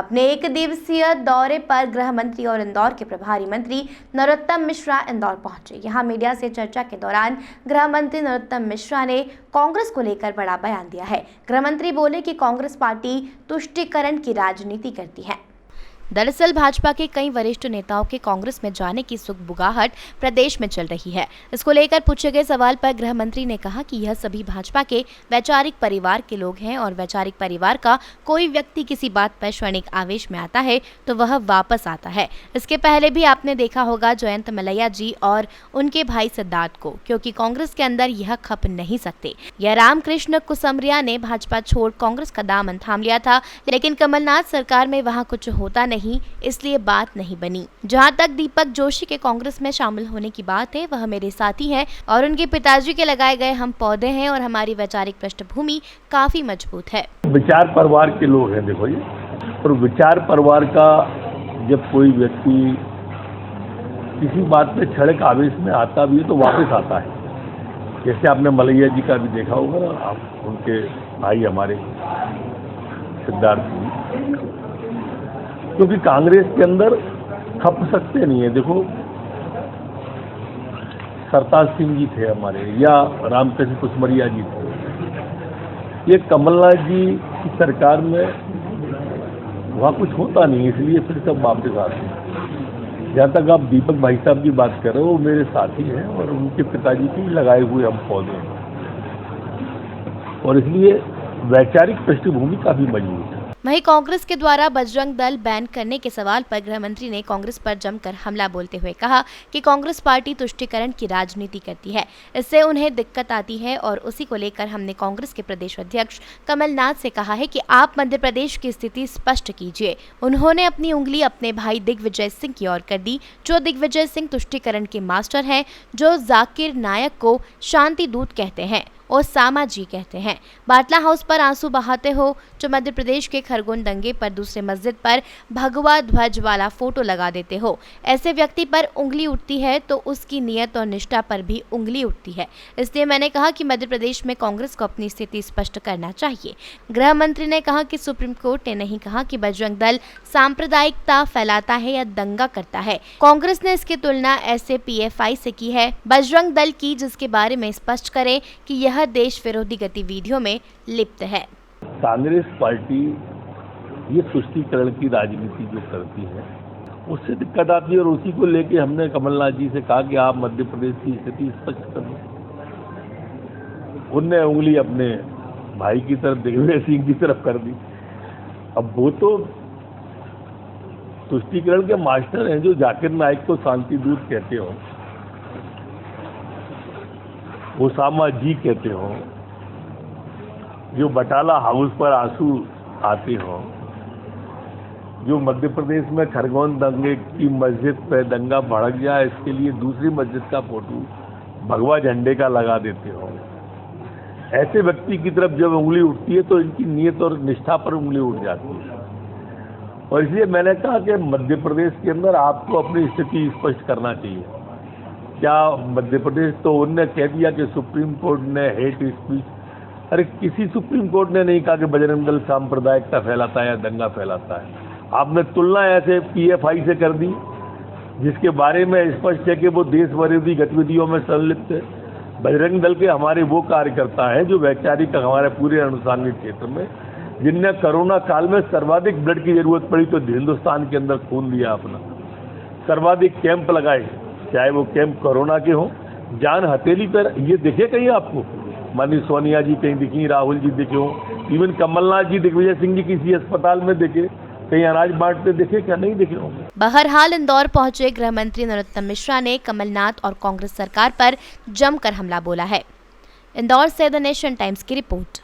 अपने एक दिवसीय दौरे पर गृह मंत्री और इंदौर के प्रभारी मंत्री नरोत्तम मिश्रा इंदौर पहुंचे। यहां मीडिया से चर्चा के दौरान गृह मंत्री नरोत्तम मिश्रा ने कांग्रेस को लेकर बड़ा बयान दिया है। गृह मंत्री बोले कि कांग्रेस पार्टी तुष्टीकरण की राजनीति करती है। दरअसल भाजपा के कई वरिष्ठ नेताओं के कांग्रेस में जाने की सुगबुगाहट प्रदेश में चल रही है। इसको लेकर पूछे गए सवाल पर गृह मंत्री ने कहा कि यह सभी भाजपा के वैचारिक परिवार के लोग हैं और वैचारिक परिवार का कोई व्यक्ति किसी बात पर क्षणिक आवेश में आता है तो वह वापस आता है। इसके पहले भी आपने देखा होगा जयंत मलैया जी और उनके भाई सिद्धार्थ को, क्योंकि कांग्रेस के अंदर यह खप नहीं सकते। यह रामकृष्ण कुसमरिया ने भाजपा छोड़ कांग्रेस का दामन थाम लिया था, लेकिन कमलनाथ सरकार में वहाँ कुछ होता नहीं, इसलिए बात नहीं बनी। जहां तक दीपक जोशी के कांग्रेस में शामिल होने की बात है, वह मेरे साथी हैं और उनके पिताजी के लगाए गए हम पौधे हैं और हमारी वैचारिक पृष्ठभूमि काफी मजबूत है। विचार परिवार के लोग हैं, देखो ये, और विचार परिवार का जब कोई व्यक्ति किसी बात पे क्षणिक आवेश में आता भी है तो वापस आता है। जैसे आपने मलैया जी का भी देखा होगा ना, आप उनके भाई हमारे सिद्धार्थ जी, क्योंकि कांग्रेस के अंदर खप सकते नहीं है। देखो सरताज सिंह जी थे हमारे, या रामकृष्ण कुसमरिया जी थे, ये कमलनाथ जी की सरकार में वहाँ कुछ होता नहीं, इसलिए फिर सब वापस आते हैं। जहाँ तक आप दीपक भाई साहब की बात कर रहे हो, वो मेरे साथी हैं और उनके पिताजी के लगाए हुए हम पौधे हैं और इसलिए वैचारिक पृष्ठभूमि काफी मजबूत है। वहीं कांग्रेस के द्वारा बजरंग दल बैन करने के सवाल पर गृह मंत्री ने कांग्रेस पर जमकर हमला बोलते हुए कहा कि कांग्रेस पार्टी तुष्टीकरण की राजनीति करती है, इससे उन्हें दिक्कत आती है और उसी को लेकर हमने कांग्रेस के प्रदेश अध्यक्ष कमलनाथ से कहा है कि आप मध्य प्रदेश की स्थिति स्पष्ट कीजिए। उन्होंने अपनी उंगली अपने भाई दिग्विजय सिंह की ओर कर दी, जो दिग्विजय सिंह तुष्टीकरण के मास्टर हैं, जो जाकिर नायक को शांति दूत कहते हैं और सामा जी कहते हैं। बाटला हाउस पर आंसू बहाते हो, जो मध्य प्रदेश के खरगोन दंगे पर दूसरे मस्जिद पर भगवा ध्वज वाला फोटो लगा देते हो। ऐसे व्यक्ति पर उंगली उठती है तो उसकी नियत और निष्ठा पर भी उंगली उठती है। इसलिए मैंने कहा कि मध्य प्रदेश में कांग्रेस को अपनी स्थिति स्पष्ट करना चाहिए। गृह मंत्री ने कहा कि सुप्रीम कोर्ट ने नहीं कहा कि बजरंग दल सांप्रदायिकता फैलाता है या दंगा करता है। कांग्रेस ने इसकी तुलना ऐसे PFI से की है, बजरंग दल की, जिसके बारे में स्पष्ट करे कि यह देश विरोधी गतिविधियों में लिप्त है। कांग्रेस पार्टी ये तुष्टीकरण की राजनीति जो करती है उससे दिक्कत आती है और उसी को लेके हमने कमलनाथ जी से कहा कि आप मध्य प्रदेश की स्थिति स्पष्ट कर दो। उनने उंगली अपने भाई की तरफ दिग्विजय सिंह की तरफ कर दी। अब वो तो तुष्टीकरण के मास्टर हैं, जो जाकिर नायक को शांति दूत कहते हो, ओसामा जी कहते हो, जो बटाला हाउस पर आंसू आते हो, जो मध्य प्रदेश में खरगोन दंगे की मस्जिद पर दंगा भड़क जाए इसके लिए दूसरी मस्जिद का फोटो भगवा झंडे का लगा देते हो, ऐसे व्यक्ति की तरफ जब उंगली उठती है तो इनकी नियत और निष्ठा पर उंगली उठ जाती है। और इसलिए मैंने कहा कि मध्य प्रदेश के अंदर आपको अपनी स्थिति स्पष्ट करना चाहिए। क्या मध्य प्रदेश, तो उनने कह दिया कि सुप्रीम कोर्ट ने हेट स्पीच, अरे किसी सुप्रीम कोर्ट ने नहीं कहा कि बजरंग दल सांप्रदायिकता फैलाता है या दंगा फैलाता है। आपने तुलना ऐसे PFI से कर दी जिसके बारे में स्पष्ट है कि वो देश विरोधी गतिविधियों में संलिप्त है। बजरंग दल के हमारे वो कार्यकर्ता हैं जो वैचारिक हमारे पूरे अनुसंधान क्षेत्र में, जिनने कोरोना काल में सर्वाधिक ब्लड की जरूरत पड़ी तो हिंदुस्तान के अंदर खून दिया अपना, सर्वाधिक कैंप लगाए, चाहे वो कैंप कोरोना के हो, जान हथेली पर। ये दिखे कहीं आपको? माननीय सोनिया जी कहीं दिखी, राहुल जी दिखे हो, इवन कमलनाथ जी दिग्विजय सिंह जी किसी अस्पताल में दिखे, कहीं अनाज बांटते दिखे? क्या नहीं दिखे होंगे। बहरहाल इंदौर पहुंचे गृह मंत्री नरोत्तम मिश्रा ने कमलनाथ और कांग्रेस सरकार पर जमकर हमला बोला है। इंदौर से द नेशन टाइम्स की रिपोर्ट।